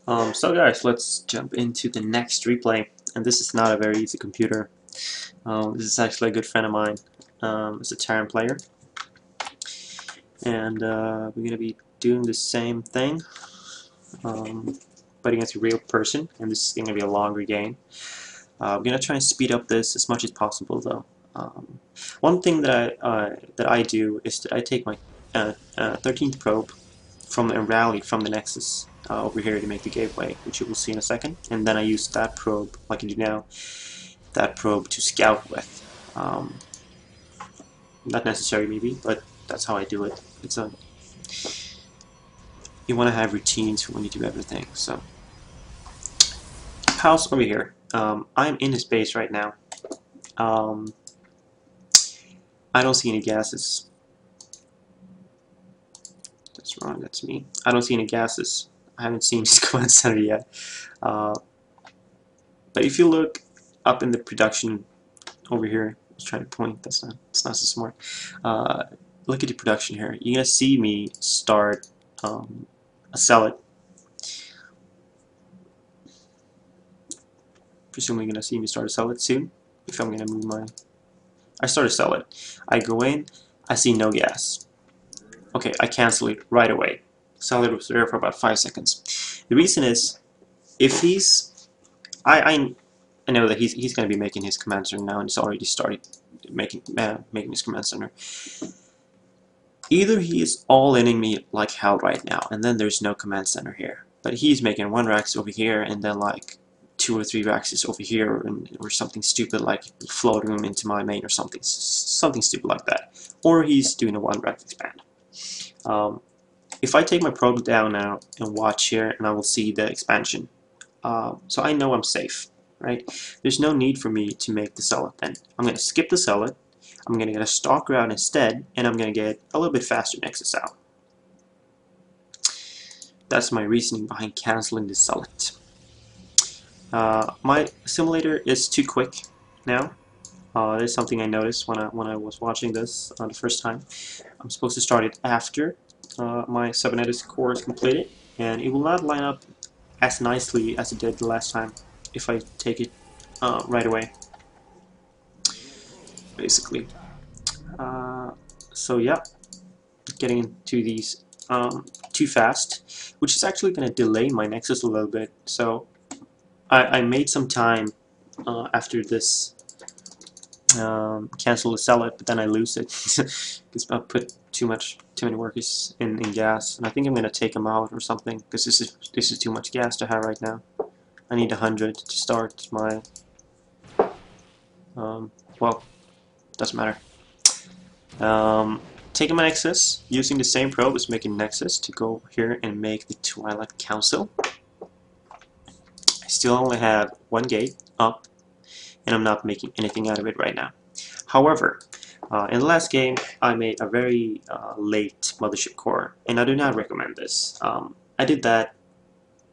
So guys, let's jump into the next replay. And this is not a very easy computer. This is actually a good friend of mine. It's a Terran player. And we're going to be doing the same thing, but against a real person. And this is going to be a longer game. I'm going to try and speed up this as much as possible though. One thing that I do is that I take my 13th probe from a rally from the Nexus over here to make the gateway, which you will see in a second, and then I use that probe, like I do now, that probe to scout with. Not necessary maybe, but that's how I do it. You want to have routines for when you do everything. So, house over here. I'm in his base right now. I don't see any gases. That's wrong, that's me. I don't see any gases. I haven't seen his command center yet. But if you look up in the production over here, I was trying to point, it's not so smart. Look at the production here. You're gonna see me start a zealot. Presumably gonna see me start a zealot soon. If I'm gonna move my... I start a zealot. I go in, I see no gas. Okay, I cancel it right away. Zealot was there for about 5 seconds. The reason is, if he's... I know that he's going to be making his command center now, and he's already started making his command center. Either he is all-inning me like hell right now, and then there's no command center here. But he's making 1 Rax over here, and then like 2 or 3 Raxes over here, or something stupid like floating them into my main or something stupid like that. Or he's doing a 1 Rax expand. If I take my probe down now and watch here, and I will see the expansion. So I know I'm safe, right? There's no need for me to make the zealot then. I'm going to skip the zealot, I'm going to get a stalker out instead, and I'm going to get a little bit faster Nexus out. That's my reasoning behind canceling the zealot. My simulator is too quick now. There's something I noticed when I was watching this the first time. I'm supposed to start it after my cybernetics core is completed, and it will not line up as nicely as it did the last time if I take it right away, basically. So yeah, getting into these too fast, which is actually going to delay my Nexus a little bit. So I made some time after this cancel the zealot, but then I lose it because I put too many workers in gas, and I think I'm gonna take them out or something because this is too much gas to have right now. I need 100 to start my well, doesn't matter. Taking my Nexus, using the same probe as making Nexus to go here and make the Twilight Council. I still only have 1 gate up, and I'm not making anything out of it right now. However, in the last game, I made a very late mothership core, and I do not recommend this. I did that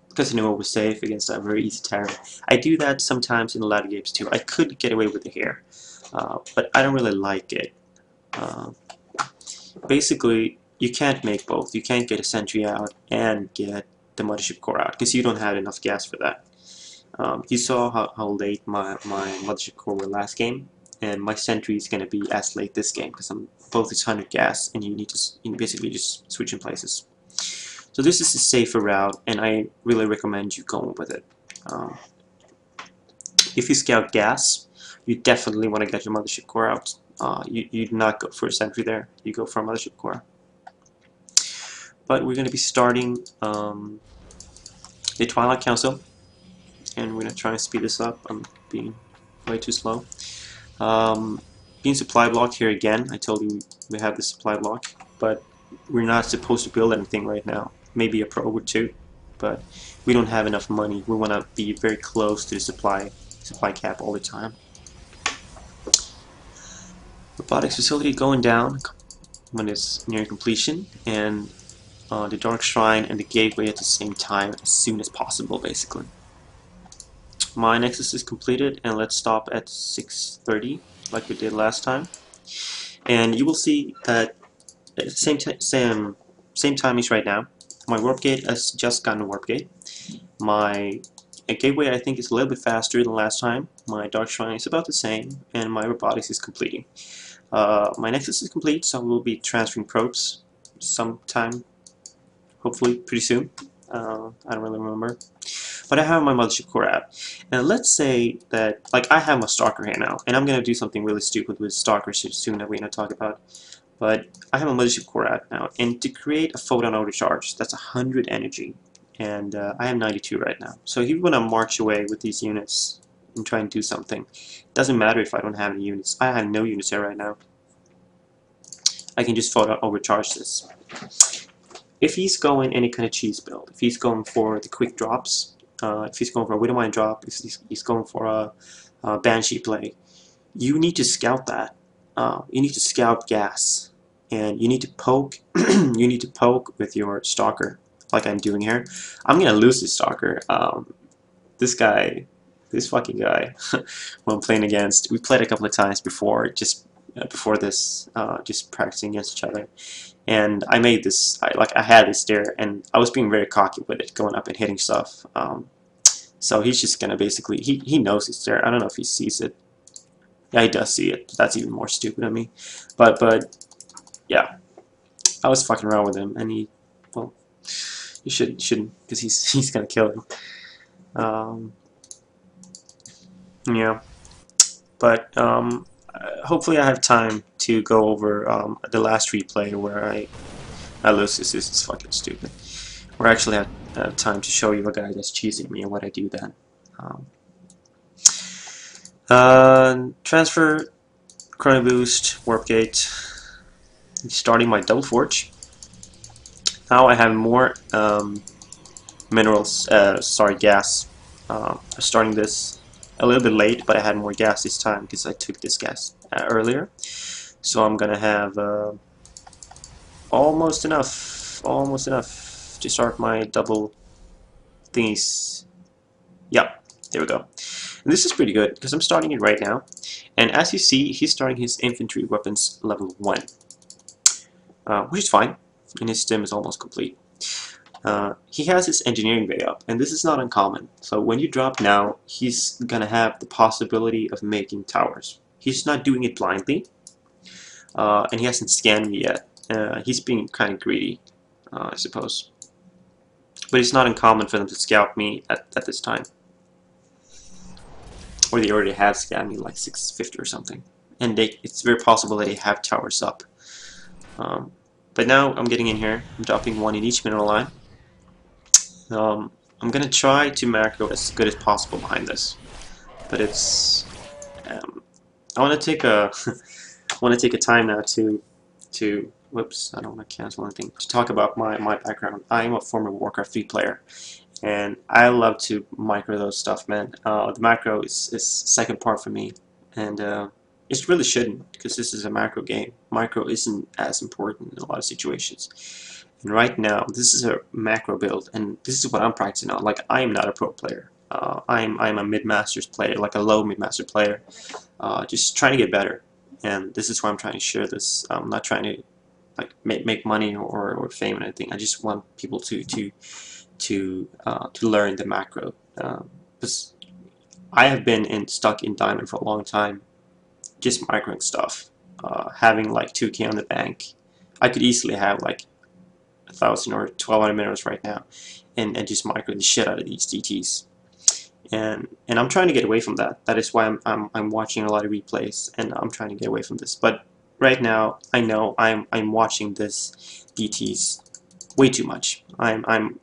because I knew it was safe against a very easy Terran. I do that sometimes in the latter games too. I could get away with it here, but I don't really like it. Basically, you can't make both. You can't get a sentry out and get the mothership core out because you don't have enough gas for that. You saw how late my mothership core were last game, and my sentry is going to be as late this game because both is 100 gas, and you need to basically just switch in places. So this is a safer route, and I really recommend you going with it. If you scout gas, you definitely want to get your mothership core out. You do not go for a sentry there, you go for a mothership core. But we're going to be starting the Twilight Council, and we're going to try and speed this up. I'm being way too slow. Being supply blocked here again. I told you we have the supply block, but we're not supposed to build anything right now. Maybe a probe or 2, but we don't have enough money. We want to be very close to the supply cap all the time. Robotics facility going down when it's near completion, and the Dark Shrine and the Gateway at the same time as soon as possible, basically. My Nexus is completed, and let's stop at 6:30 like we did last time. And you will see that at the same timings right now, my warp gate has just gotten a warp gate. My gateway I think is a little bit faster than last time. My dark shrine is about the same, and my robotics is completing. My Nexus is complete, so we'll be transferring probes sometime, hopefully pretty soon. I don't really remember. But I have my mothership core out. And let's say that, like, I have my stalker here now, and I'm gonna do something really stupid with stalker soon that we're gonna talk about. But I have a mothership core out now, and to create a photon overcharge, that's 100 energy, and I have 92 right now. So if you want to march away with these units and try and do something, it doesn't matter if I don't have any units. I have no units here right now. I can just photon overcharge this. If he's going any kind of cheese build, if he's going for the quick drops, if he's going for a Widowmine drop, if he's going for a Banshee play, you need to scout that. You need to scout gas, and you need to poke. You need to poke with your stalker, like I'm doing here. I'm gonna lose this stalker. This guy, this fucking guy, who I'm playing against. We played a couple of times before, just before this, just practicing against each other. And I made this, I had this there, and I was being very cocky with it, going up and hitting stuff. So he's just gonna basically, he knows it's there. I don't know if he sees it. Yeah, he does see it. That's even more stupid of me. But yeah, I was fucking around with him, and well, he shouldn't, because he's gonna kill him. Yeah, but hopefully I have time to go over the last replay where I lose. This is fucking stupid. Where I actually have time to show you a guy that's cheesing me and what I do then. Transfer, chrono boost, warp gate. Starting my double forge. Now I have more minerals. Sorry, gas. Starting this a little bit late, but I had more gas this time because I took this gas earlier. So I'm gonna have almost enough to start my double thingies. Yeah, there we go. And this is pretty good because I'm starting it right now. And as you see, he's starting his infantry weapons level 1, which is fine, and his stim is almost complete. He has his engineering bay up, and this is not uncommon. So when you drop now, he's gonna have the possibility of making towers. He's not doing it blindly, and he hasn't scanned me yet. He's being kind of greedy, I suppose. But it's not uncommon for them to scout me at this time. Or they already have scanned me like 650 or something. And it's very possible that they have towers up. But now I'm getting in here. I'm dropping 1 in each mineral line. I'm gonna try to macro as good as possible behind this, but it's I want to take a time now to whoops, I don't want to cancel anything, to talk about my background. I'm a former Warcraft 3 player, and I love to micro those stuff, man. The macro is second part for me, and it really shouldn't, because this is a macro game. Micro isn't as important in a lot of situations. And right now, this is a macro build, and this is what I'm practicing on. Like, I am not a pro player. I'm a mid-masters player, like a low mid-master player, just trying to get better. And this is why I'm trying to share this. I'm not trying to like make money or fame or anything. I just want people to learn the macro. Because I have been stuck in diamond for a long time, just microing stuff, having like 2K on the bank. I could easily have like 1,000 or 1,200 minerals right now, and just micro the shit out of these DTs. And I'm trying to get away from that. That is why I'm watching a lot of replays, and I'm trying to get away from this. But right now, I know I'm watching this DTs way too much. I'm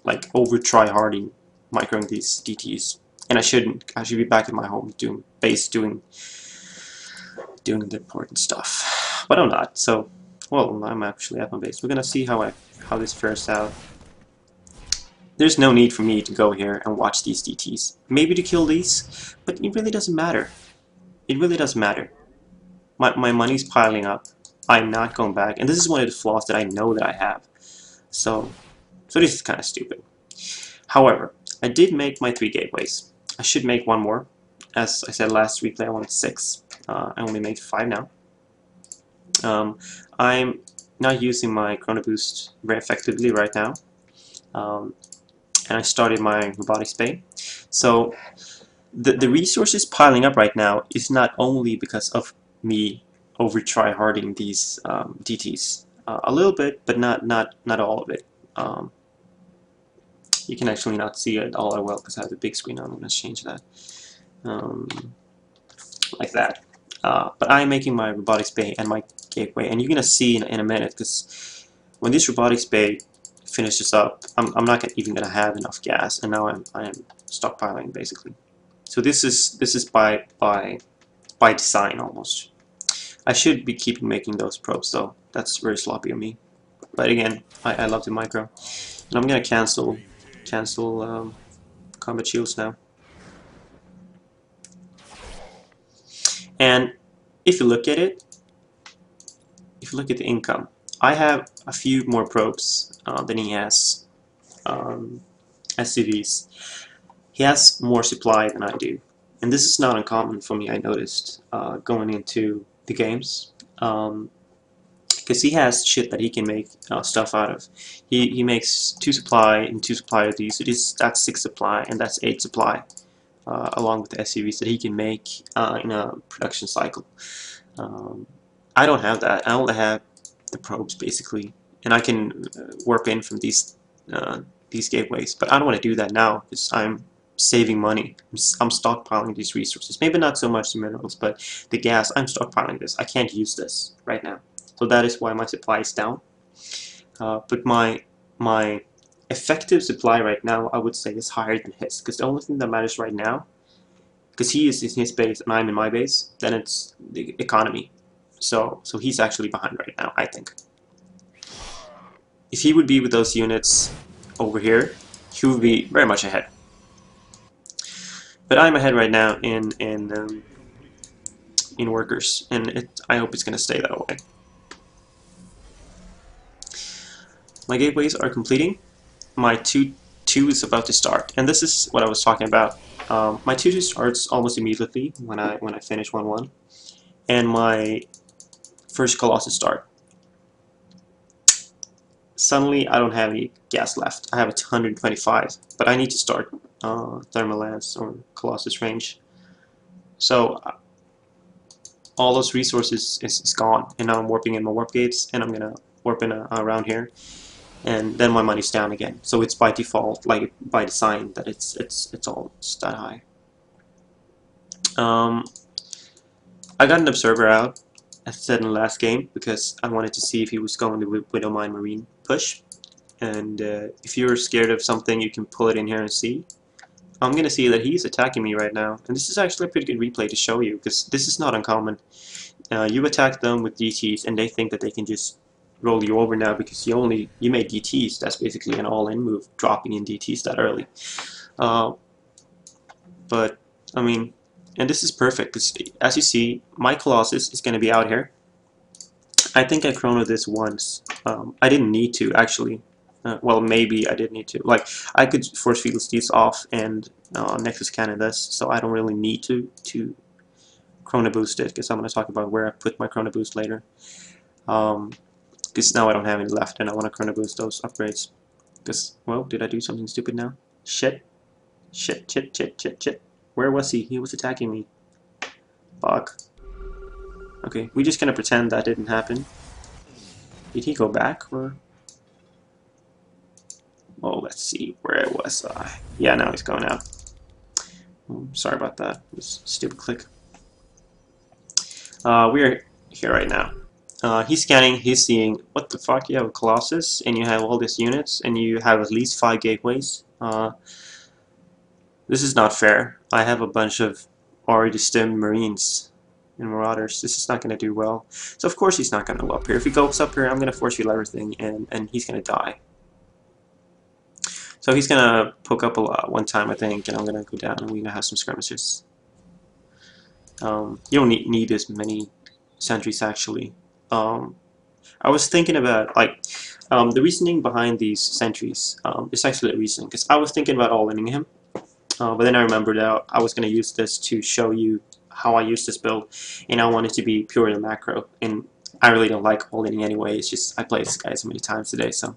like over try-harding microing these DTs, and I shouldn't. I should be back in my home doing the important stuff. But I'm not. So, well, I'm actually at my base. We're gonna see how this fares out. There's no need for me to go here and watch these DTs. Maybe to kill these, but it really doesn't matter. It really doesn't matter. My money's piling up. I'm not going back, and this is one of the flaws that I know that I have. So this is kind of stupid. However, I did make my 3 gateways. I should make 1 more. As I said last replay, I wanted 6. I only made 5 now. I'm not using my chrono boost very effectively right now. and I started my robotics bay. So the resources piling up right now is not only because of me over try-harding these DTs. A little bit, but not all of it. You can actually not see it all that well because I have the big screen on. I'm going to change that. Um, like that. But I'm making my robotics bay and my gateway, and you're going to see in a minute, because when this robotics bay finishes up, I'm not even going to have enough gas, and now I'm stockpiling basically. So this is by design almost. I should be keeping making those probes though. That's very sloppy of me. But again, I love the micro, and I'm going to cancel combat shields now. And if you look at it, if you look at the income, I have a few more probes than he has SCVs. He has more supply than I do, and this is not uncommon for me. I noticed going into the games, because he has shit that he can make stuff out of. He makes 2 supply and 2 supply of these. So that's 6 supply and that's 8 supply, along with the SCVs that he can make in a production cycle. I don't have that. I only have the probes basically, and I can warp in from these gateways. But I don't want to do that now because I'm saving money. I'm stockpiling these resources. Maybe not so much the minerals, but the gas. I'm stockpiling this. I can't use this right now, so that is why my supply is down. But my effective supply right now, I would say, is higher than his, because the only thing that matters right now, because he is in his base and I'm in my base, then it's the economy. So he's actually behind right now, I think. If he would be with those units over here, he would be very much ahead. But I'm ahead right now in workers, and I hope it's going to stay that way. My gateways are completing. My 2-2 is about to start, and this is what I was talking about. My 2-2 starts almost immediately when I finish 1-1, and my first Colossus start. Suddenly, I don't have any gas left. I have 125, but I need to start Thermal Lance or Colossus range. So all those resources is gone, and now I'm warping in my warp gates, and I'm gonna warp in around here, and then my money's down again. So it's by default, like by design, that it's all that high. I got an observer out, as I said in the last game, because I wanted to see if he was going to Widowmine Marine push. And if you're scared of something, you can pull it in here and see. I'm going to see that he's attacking me right now. And this is actually a pretty good replay to show you, because this is not uncommon. You attack them with DTs, and they think that they can just roll you over now because you made DTs. That's basically an all-in move, dropping in DTs that early. But, I mean, and this is perfect, because as you see, my Colossus is going to be out here. I think I chronoed this once. I didn't need to, actually. Well, maybe I did need to. Like, I could force field these off and Nexus cannon this, so I don't really need to chrono boost it, because I'm going to talk about where I put my chrono boost later. Because now I don't have any left, and I want to chrono boost those upgrades. Because, well, did I do something stupid now? Shit. Shit. Where was he? He was attacking me. Fuck. Okay, we're just gonna pretend that didn't happen. Did he go back, or? Oh, let's see. Where was I? Yeah, now he's going out. Oh, sorry about that. It was a stupid click. We're here right now. He's scanning. He's seeing, what the fuck? You have a Colossus, and you have all these units, and you have at least 5 gateways. This is not fair. I have a bunch of already stemmed Marines and Marauders. This is not going to do well. So of course he's not going to go up here. If he goes up here, I'm going to force field everything, and he's going to die. So he's going to poke up a lot one time, I think, and I'm going to go down, and we're going to have some skirmishes. You don't need as many sentries, actually. I was thinking about, like, the reasoning behind these sentries is actually a reason, because I was thinking about all-inning him. But then I remembered that I was going to use this to show you how I use this build, and I want it to be pure and macro, and I really don't like all-inning anyway. It's just I play this guy so many times today, so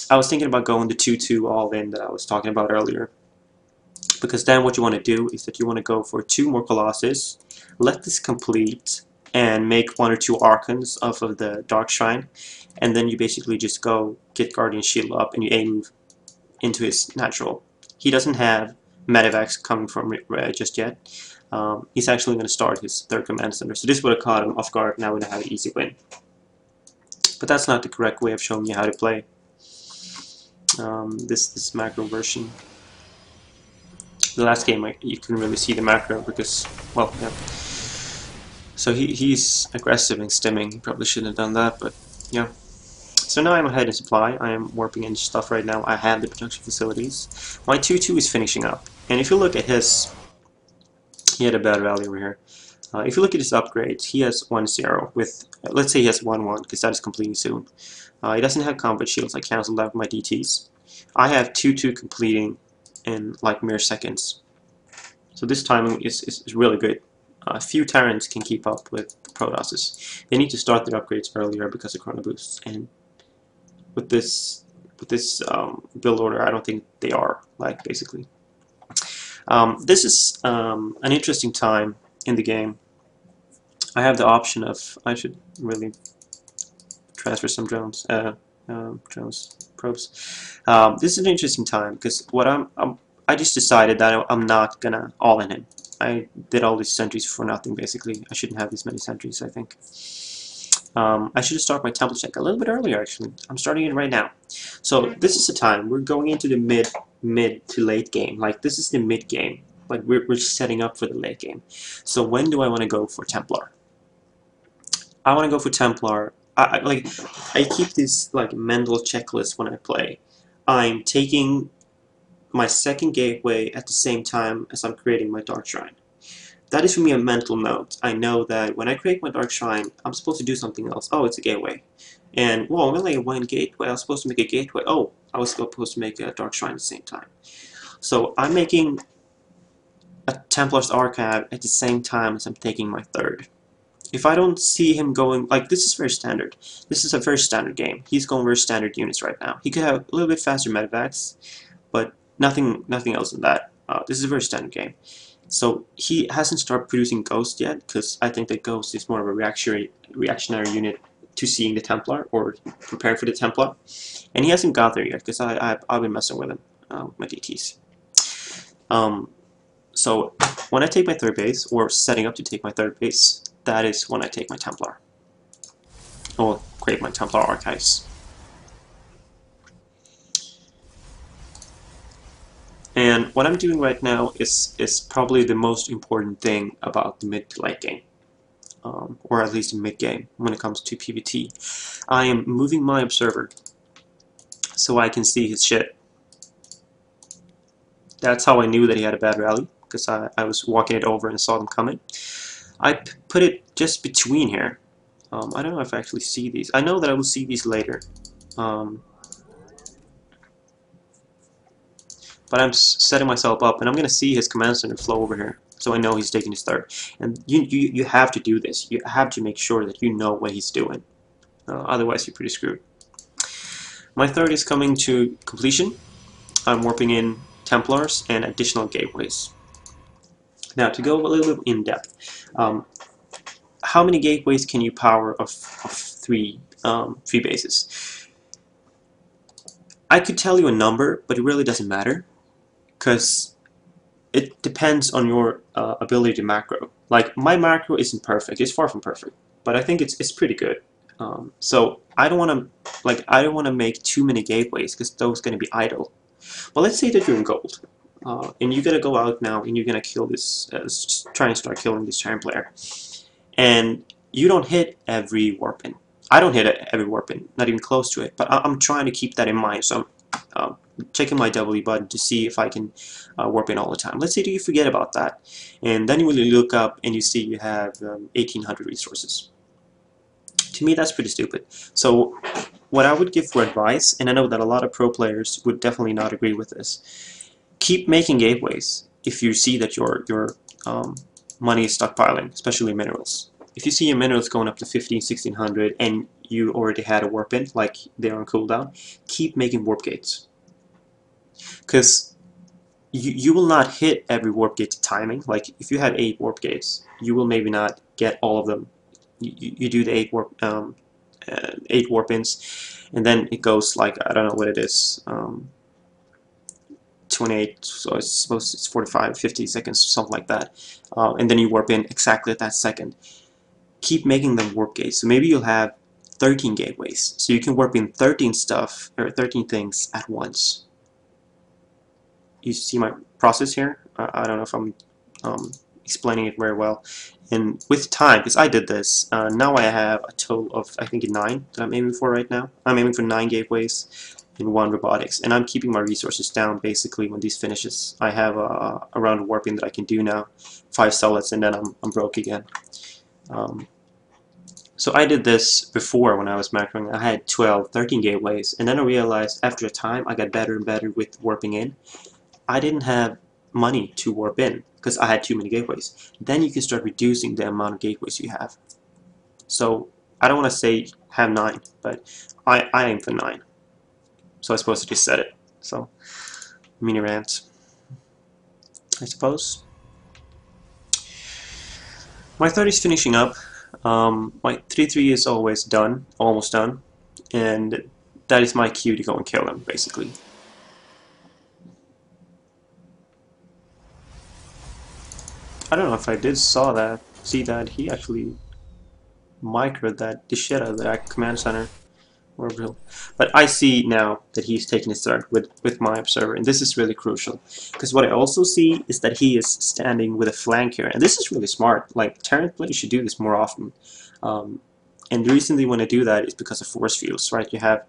I was thinking about going the 2-2 all in that I was talking about earlier. Because then what you want to do is that you want to go for 2 more Colossus, let this complete, and make 1 or 2 Archons off of the Dark Shrine, and then you basically just go get Guardian Shield up and you aim into his natural. He doesn't have Medivacs coming from just yet. He's actually going to start his 3rd command center, so this would have caught him off guard. Now we're going to have an easy win. But that's not the correct way of showing you how to play this macro version. The last game you couldn't really see the macro because, well, yeah. So he's aggressive and stimming. He probably shouldn't have done that, but yeah. So now I'm ahead in supply. I am warping in stuff right now. I have the production facilities. My 2-2 is finishing up. And if you look at his... He had a bad value over here. If you look at his upgrades, he has 1-0 with... let's say he has 1-1, because that is completing soon. He doesn't have combat shields. I cancelled out my DTs. I have 2-2 completing in like mere seconds. So this timing is really good. Few Terrans can keep up with the Protosses. They need to start their upgrades earlier because of chrono boosts, and with this build order, I don't think they are, like, basically. This is an interesting time in the game. I have the option of, I should really transfer some drones, probes. This is an interesting time because what I just decided that I'm not gonna all in him. I did all these sentries for nothing, basically. I shouldn't have these many sentries, I think. I should have started my temple check a little bit earlier, actually. I'm starting it right now. So this is the time. We're going into the mid to late game. Like, this is the mid game. Like, we're setting up for the late game. So when do I want to go for Templar? I want to go for Templar. I keep this like mental checklist when I play. I'm taking my 2nd gateway at the same time as I'm creating my Dark Shrine. That is for me a mental note. I know that when I create my Dark Shrine, I'm supposed to do something else. Oh, it's a gateway. And, well, I'm only 1 gateway. I was supposed to make a gateway. Oh, I was supposed to make a Dark Shrine at the same time. So I'm making a Templar's Archive at the same time as I'm taking my 3rd. If I don't see him going, like, this is very standard. This is a very standard game. He's going very standard units right now. He could have a little bit faster medivacs, but nothing else than that. This is a very standard game. So he hasn't started producing Ghost yet, because I think that Ghost is more of a reactionary unit to seeing the Templar, or preparing for the Templar. And he hasn't got there yet, because I've been messing with him, with my DTs. So when I take my 3rd base, or setting up to take my 3rd base, that is when I take my Templar. Or create my Templar archives. And what I'm doing right now is probably the most important thing about the mid to late game. Or at least the mid game when it comes to PvT. I am moving my observer so I can see his shit. That's how I knew that he had a bad rally, because I was walking it over and saw them coming. I put it just between here. I don't know if I actually see these. I know that I will see these later. But I'm setting myself up, and I'm going to see his command center flow over here, so I know he's taking his 3rd. And you have to do this. You have to make sure that you know what he's doing. Otherwise, you're pretty screwed. My 3rd is coming to completion. I'm warping in Templars and additional gateways. Now, to go a little bit in depth, how many gateways can you power of 3 bases? I could tell you a number, but it really doesn't matter, because it depends on your ability to macro. Like, my macro isn't perfect; it's far from perfect, but I think it's pretty good. So I don't want to make too many gateways, because those are going to be idle. But let's say that you're in gold. And you're gonna go out now and you're gonna kill this, try and start killing this Terran player, and you don't hit every warp in. I don't hit every warp in, not even close to it. But I'm trying to keep that in mind. So I'm checking my W button to see if I can warp in all the time. Let's say that you forget about that, and then you really look up and you see you have 1,800 resources. To me, that's pretty stupid. So what I would give for advice, and I know that a lot of pro players would definitely not agree with this. Keep making gateways if you see that your money is stockpiling, especially minerals. If you see your minerals going up to 1,500, 1,600, and you already had a warp in, like they're on cooldown, keep making warp gates. Because you will not hit every warp gate timing. Like if you have 8 warp gates, you will maybe not get all of them. You do the 8 warp ins, and then it goes like, I don't know what it is, 28, so it's supposed it's 45, 50 seconds, something like that, and then you warp in exactly at that second. Keep making them warp gates. So maybe you'll have 13 gateways, so you can warp in 13 stuff or 13 things at once. You see my process here? I don't know if I'm explaining it very well. And with time, because I did this, now I have a total of, I think, 9 that I'm aiming for right now. I'm aiming for 9 gateways and 1 robotics, and I'm keeping my resources down basically when these finishes. I have a round of warping that I can do now, 5 zealots, and then I'm broke again. So I did this before when I was macroing. I had 12, 13 gateways, and then I realized after a time I got better and better with warping in. I didn't have money to warp in because I had too many gateways. Then you can start reducing the amount of gateways you have. So I don't want to say have 9, but I aim for 9. So I suppose I just said it. So mini rant, I suppose. My third is finishing up. My 3-3 is always done, almost done, and that is my cue to go and kill him, basically. I don't know if I did see that he actually microed the shit out of that command center orbital. But I see now that he's taking his turn with my observer, and this is really crucial. Because what I also see is that he is standing with a flank here, and this is really smart. Like, Terran players should do this more often. And the reason they want to do that is because of force fields, right? You have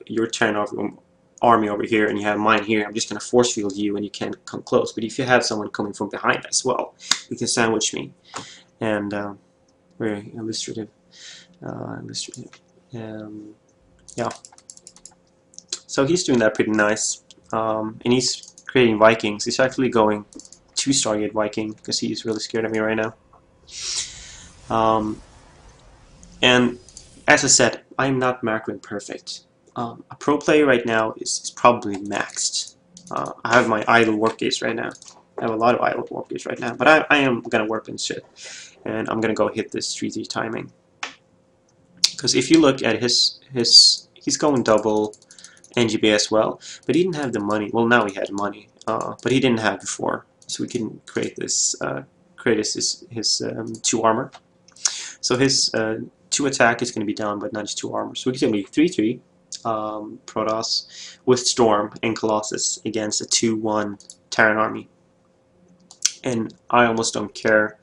your Terran army over here, and you have mine here. I'm just going to force field you, and you can't come close. But if you have someone coming from behind as well, you can sandwich me. And very illustrative. Yeah. So he's doing that pretty nice, and he's creating Vikings. He's actually going 2 Stargate Viking because he's really scared of me right now. And as I said, I'm not macroing perfect. A pro player right now is probably maxed. I have my idle warp gates right now. I have a lot of idle warp gates right now, but I am gonna warp in shit, and I'm gonna go hit this 3-3 timing. Because if you look at he's going double NGB as well, but he didn't have the money. Well, now he had money, but he didn't have before. So we can create his 2 armor. So his 2 attack is going to be down, but not his 2 armor. So he's going to be 3-3 Protoss with Storm and Colossus against a 2-1 Terran army. And I almost don't care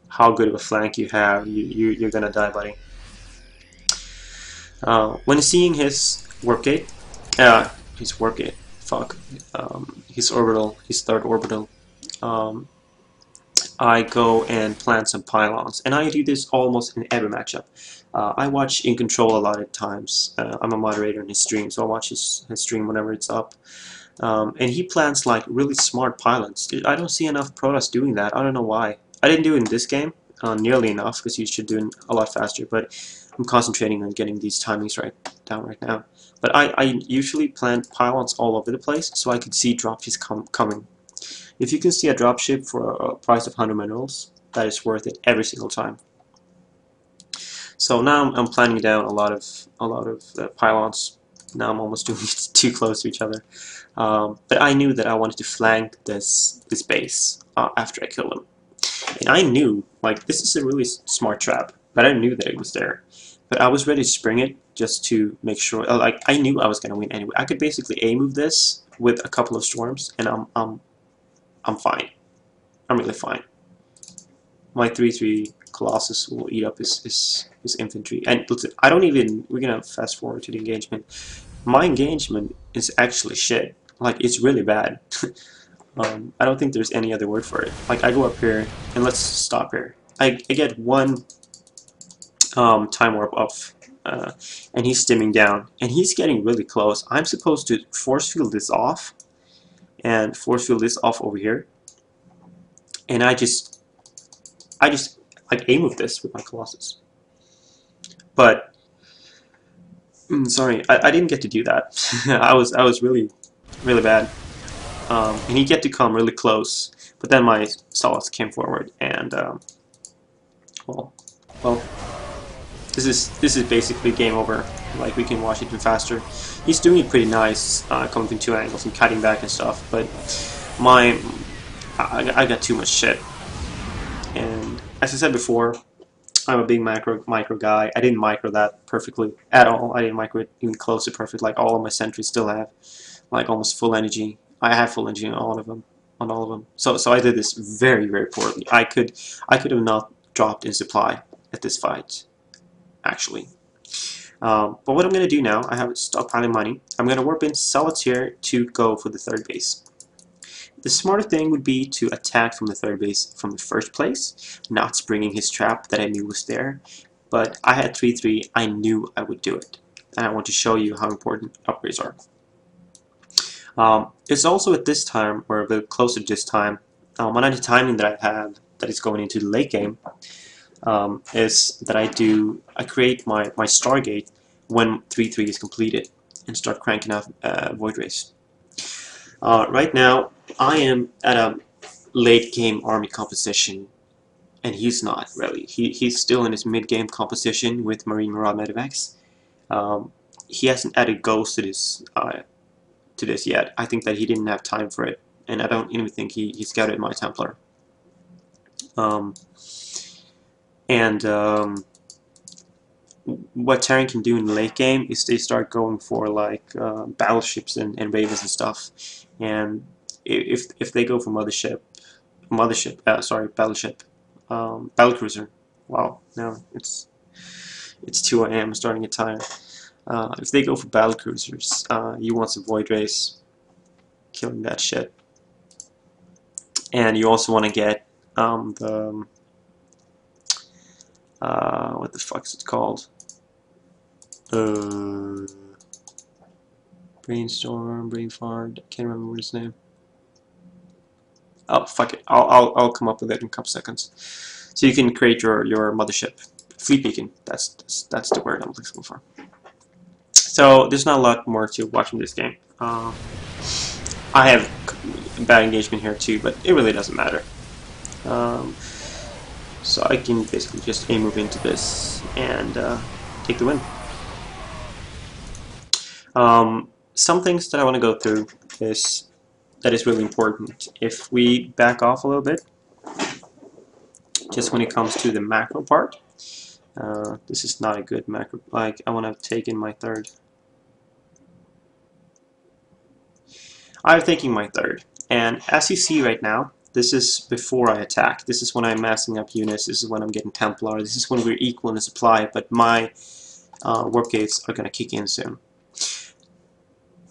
how good of a flank you have. You're going to die, buddy. When seeing his warp gate, his 3rd orbital, I go and plant some pylons, and I do this almost in every matchup. I watch In Control a lot of times. I'm a moderator in his stream, so I watch his stream whenever it's up. And he plants like really smart pylons. I don't see enough Protoss doing that. I don't know why. I didn't do it in this game nearly enough because you should do it a lot faster, but I'm concentrating on getting these timings down right now. But I usually plant pylons all over the place so I can see dropships coming. If you can see a dropship for a price of 100 minerals, that is worth it every single time. So now I'm planting down a lot of pylons. Now I'm almost doing it too close to each other. But I knew that I wanted to flank this base after I kill him. And I knew, like, this is a really smart trap, but I knew that it was there. But I was ready to spring it just to make sure, like, I knew I was going to win anyway. I could basically A-move this with a couple of storms, and I'm fine. I'm really fine. My 3-3 Colossus will eat up his infantry. And I don't even, we're going to fast forward to the engagement. My engagement is actually shit. Like, it's really bad. I don't think there's any other word for it. Like, I go up here, and let's stop here. I get 1 time warp off, and he's stimming down, and he's getting really close. I'm supposed to force field this off, and force field this off over here, and I just like A-move this with my Colossus. But sorry, I didn't get to do that. I was really bad. And he get to come really close, but then my zealots came forward, and well, well, this is basically game over. Like, we can watch it even faster. He's doing it pretty nice, coming from 2 angles and cutting back and stuff. But I got too much shit. And as I said before, I'm a big micro guy. I didn't micro that perfectly at all. I didn't micro it even close to perfect. Like, all of my sentries still have like almost full energy. I have full energy on all of them. So I did this very poorly. I could have not dropped in supply at this fight, actually. But what I'm going to do now, I have stockpiling money. I'm going to warp in zealots here to go for the 3rd base. The smarter thing would be to attack from the 3rd base from the first place, not springing his trap that I knew was there. But I had 3-3, I knew I would do it. And I want to show you how important upgrades are. It's also at this time, or a bit closer to this time, another timing that I have that is going into the late game, is that I create my Stargate when 3-3 is completed and start cranking out Void Rays. Right now, I am at a late game army composition, and he's not really. He's still in his mid game composition with Marine Marauder Medivacs. He hasn't added Ghost to this yet. I think that he didn't have time for it, and I don't even think he scouted my Templar. What Terran can do in the late game is they start going for like battleships and ravens and stuff. And if they go for battleship, battlecruiser. Wow, no, it's 2 AM. I'm starting to get tired. If they go for battlecruisers, you want some Void Rays, killing that shit. And you also want to get what the fuck is it called? Brainstorm, brain fart. Can't remember what his name. Oh, fuck it. I'll come up with it in a couple seconds. So you can create your mothership, fleet beacon. That's the word I'm looking for. So there's not a lot more to watching this game. I have bad engagement here too, but it really doesn't matter. So I can basically just move into this and take the win. Some things that I want to go through that is really important. If we back off a little bit, just when it comes to the macro part, this is not a good macro. Like, I want to take in my 3rd. I'm taking my 3rd, and as you see right now, this is before I attack. This is when I'm massing up units. This is when I'm getting Templar. This is when we're equal in the supply, but my warp gates are going to kick in soon.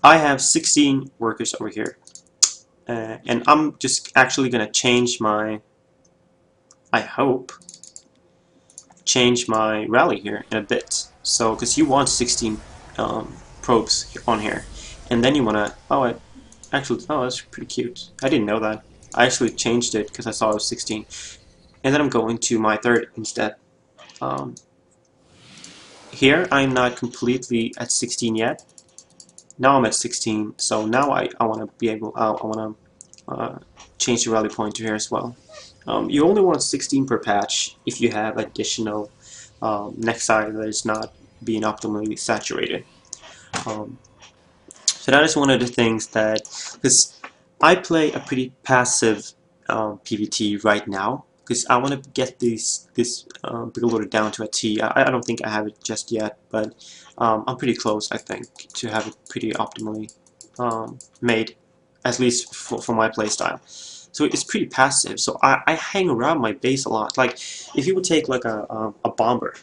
I have 16 workers over here, and I'm just actually going to change my, I hope, change my rally here in a bit. So, because you want 16 probes on here, and then you want to, oh, that's pretty cute. I didn't know that. I actually changed it because I saw it was 16. And then I'm going to my 3rd instead. Here I'm not completely at 16 yet. Now I'm at 16, so now I want to be able, I want to change the rally point to here as well. You only want 16 per patch if you have additional Nexus that is not being optimally saturated. So that is one of the things that, because I play a pretty passive PvT right now, because I want to get this builder down to a T. I don't think I have it just yet, but I'm pretty close, I think, to have it pretty optimally made, at least for my playstyle. So it's pretty passive. So I hang around my base a lot. Like, if you would take like a bomber,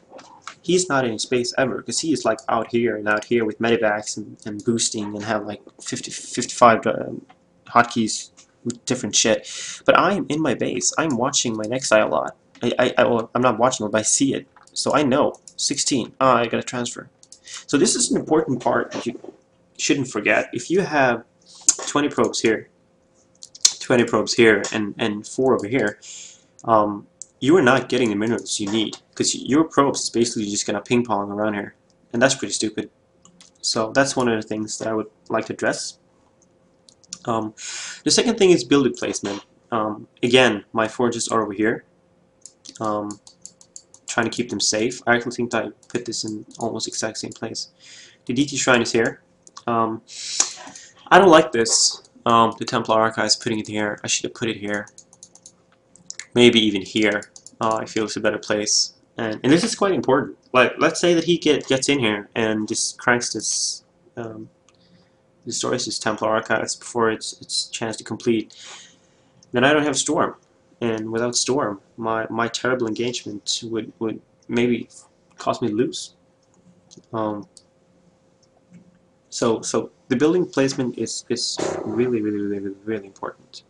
he's not in space ever, because he is like out here with medivacs and boosting and have like 55 hotkeys with different shit. But I am in my base. I'm watching my Nexus a lot. I'm not watching it, but I see it. So I know 16. I gotta transfer. So this is an important part that you shouldn't forget. If you have 20 probes here, 20 probes here, and 4 over here, you are not getting the minerals you need, because your probes is basically just gonna ping pong around here, and that's pretty stupid. So that's one of the things that I would like to address. The second thing is building placement. Again, my forges are over here, trying to keep them safe. I actually think that I put this in almost exact same place. The DT shrine is here. I don't like this. The Templar Archives putting it here. I should have put it here. Maybe even here. I feel it's a better place. And this is quite important. Like, let's say that he gets in here and just cranks this, destroys this Templar Archives before its chance to complete. Then I don't have Storm. And without Storm, my terrible engagement would maybe cause me to lose. So the building placement is really important.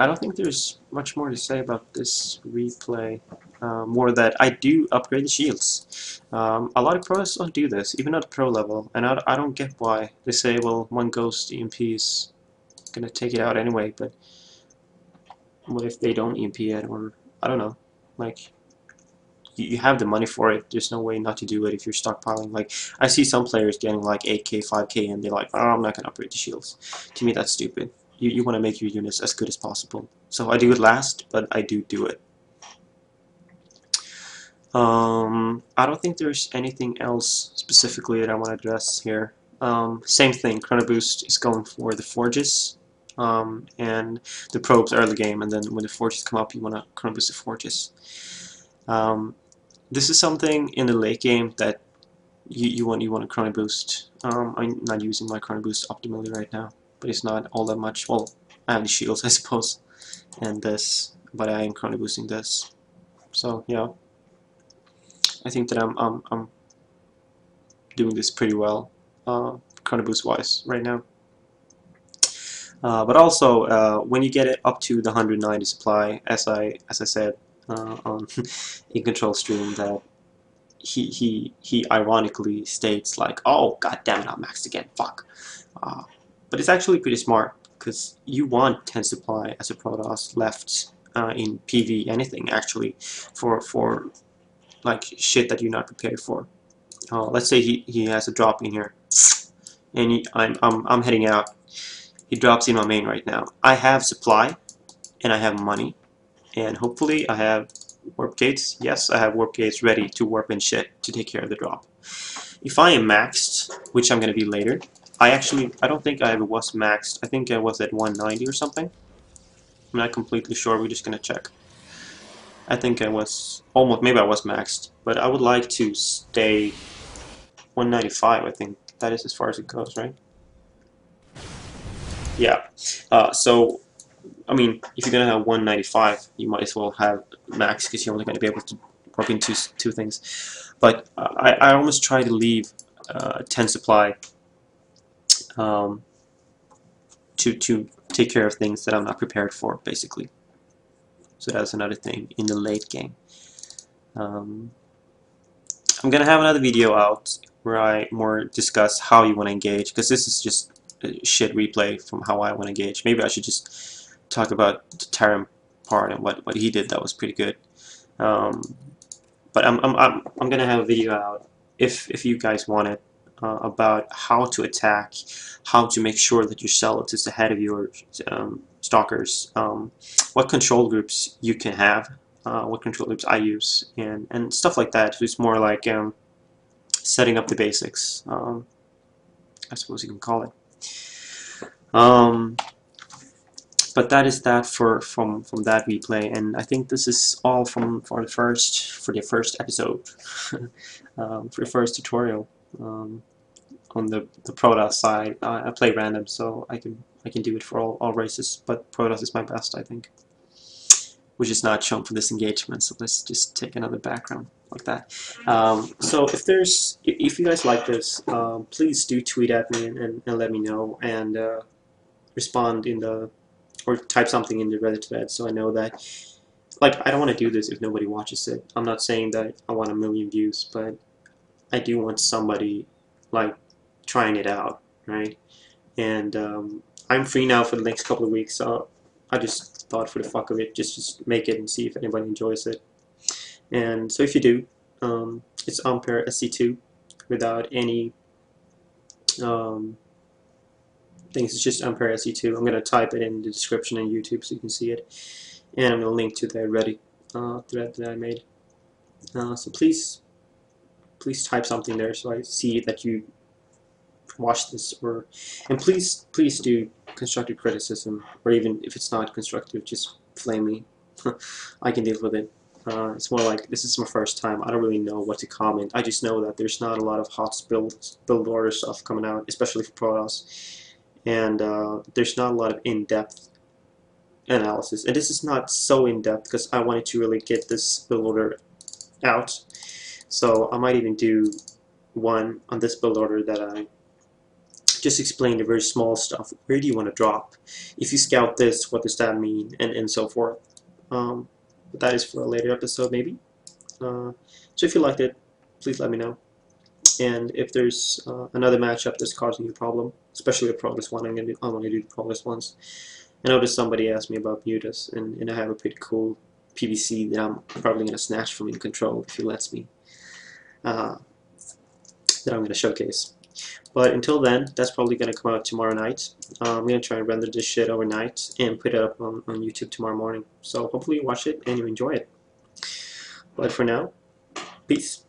I don't think there's much more to say about this replay. More that I do upgrade the shields. A lot of pros don't do this, even at pro level, and I don't get why. They say, well, one ghost EMP is gonna take it out anyway, but what if they don't EMP it, or I don't know. Like, you have the money for it. There's no way not to do it if you're stockpiling. Like, I see some players getting like 8k, 5k, and they're like, oh, I'm not gonna upgrade the shields. To me, that's stupid. You want to make your units as good as possible. So I do it last, but I do it. I don't think there's anything else specifically that I want to address here. Same thing, Chrono Boost is going for the forges, and the probes early game, and then when the forges come up, you want to Chrono Boost the forges. This is something in the late game that you want to Chrono Boost. I'm not using my Chrono Boost optimally right now, but it's not all that much. Well, I have the shields, I suppose, and this, but I am Chrono Boosting this. So yeah, I think that I'm doing this pretty well, Chrono Boost wise right now. But also, when you get it up to the 190 supply, as I said on in control stream, that he ironically states like, oh, god damn it, I'm maxed again, fuck. But it's actually pretty smart, because you want 10 supply as a Protoss left in PV anything, actually, for like shit that you're not prepared for. Let's say he has a drop in here, and I'm heading out. He drops in my main right now. I have supply, and I have money, and hopefully I have warp gates. Yes, I have warp gates ready to warp in shit to take care of the drop. If I am maxed, which I'm going to be later, I don't think I ever was maxed. I think I was at 190 or something. I'm not completely sure. We're just going to check. I think I was almost, maybe I was maxed, but I would like to stay 195. I think that is as far as it goes, right? Yeah. So, I mean, if you're going to have 195, you might as well have max, because you're only going to be able to warp into two things. But I almost try to leave 10 supply to take care of things that I'm not prepared for, basically. So that's another thing in the late game. I'm gonna have another video out where I more discuss how you want to engage, because this is just a shit replay from how I want to engage. Maybe I should just talk about the Tarim part and what he did that was pretty good. But I'm gonna have a video out if you guys want it, about how to attack, how to make sure that your zealot is ahead of your stalkers, what control groups you can have, what control groups I use, and stuff like that. So it's more like setting up the basics, I suppose you can call it. But that is that from that replay, and I think this is all for the first episode, for the first tutorial. On the Protoss side, I play random, so I can do it for all races, but Protoss is my best, I think, which is not shown for this engagement. So let's just take another background like that. So if you guys like this, please do tweet at me and let me know, and respond in the, or type something in the Reddit thread, so I know that, like, I don't want to do this if nobody watches it. I'm not saying that I want 1 million views, but I do want somebody, like, trying it out, right? And I'm free now for the next couple of weeks, so I just thought for the fuck of it, just make it and see if anybody enjoys it. And so if you do, it's Ampere SC2 without any things. It's just Ampere SC2. I'm going to type it in the description on YouTube so you can see it. And I'm going to link to the Reddit thread that I made. So please type something there so I see that you watch this, and please do constructive criticism, or even if it's not constructive, just flame me. I can deal with it. It's more like, this is my first time. I don't really know what to comment. I just know that there's not a lot of hot build order stuff coming out, especially for Protoss, and there's not a lot of in-depth analysis. And this is not so in-depth because I wanted to really get this build order out. So I might even do one on this build order that I just explain the very small stuff. Where do you want to drop? If you scout this, what does that mean? And so forth. But that is for a later episode, maybe. So if you liked it, please let me know. And if there's another matchup that's causing you a problem, especially a Protoss one, I want to do the Protoss ones. I noticed somebody asked me about Mutas, and I have a pretty cool PVC that I'm probably going to snatch from In Control if he lets me. That I'm going to showcase. But until then, that's probably going to come out tomorrow night. I'm going to try and render this shit overnight and put it up on YouTube tomorrow morning. So hopefully you watch it and you enjoy it. But for now, peace.